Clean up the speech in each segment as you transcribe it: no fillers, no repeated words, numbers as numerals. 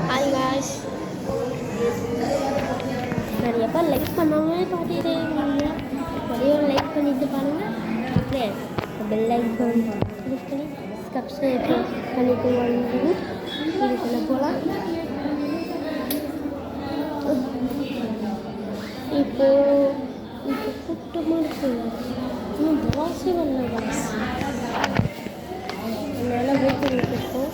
Hi guys, நிறைய பேர் like பண்ணாமலே பார்த்துட்டே இருக்கீங்க. நிறைய லைக் பண்ணிட்டு பாருங்கள். அப்படியே பெல் ஐக்கான் கிளிக் பண்ணி சப்ஸ்கிரைப் பண்ணிட்டு வந்து இதுக்குள்ள போகலாம். இப்போ கூட்டமாக இருக்குங்க. இன்னும் பாஸே வரல காய்ஸ். அதனால் வெயிட் பண்ணிட்டு இருக்கோம்.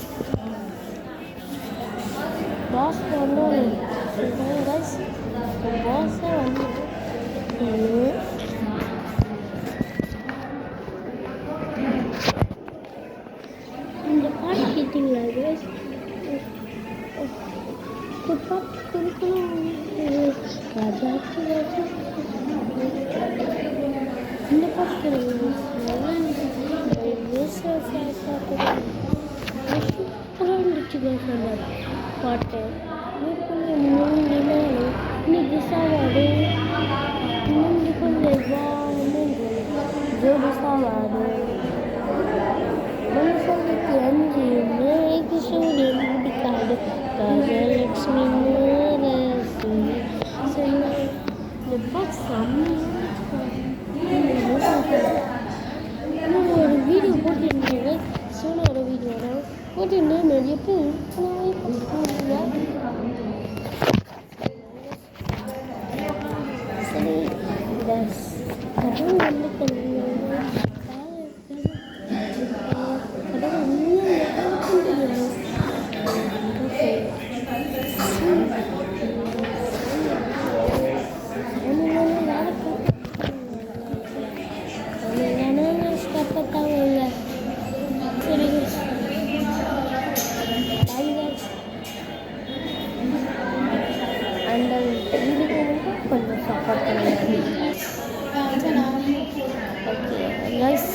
பாஸ் வந்தோம் சொல்கிறாங்க காய்ஸ். பாஸே வந்து இந்த பாட்டு கேட்டீங்களா காய்ஸ்? ஒரு பாட்டு கொடுக்கணும். ராஜாக்கு ராஜா இந்த பாட்டு கேளுங்க. சூப்பராக இருந்துச்சு காய்ஸ் அந்த பாட்டு. இன்னைக்கு சாவாடு இன்னொன்று கொஞ்சம் ஜோடி சாவாடு மனுஷனுக்கு அஞ்சு மேற்கு சூரியன் முடிக்காடு ராஜலட்சுமி இந்த பாட்டு செம்மையாக ஒரு வீடியோ போட்டிருந்தீங்க. சோனோட வீடியோ போட்டிருந்தேன். நிறைய பேர் சரி கடவுள் வந்து அந்த வீடியோ கொஞ்சம் சப்போர்ட் பண்ணுங்க. Okay guys.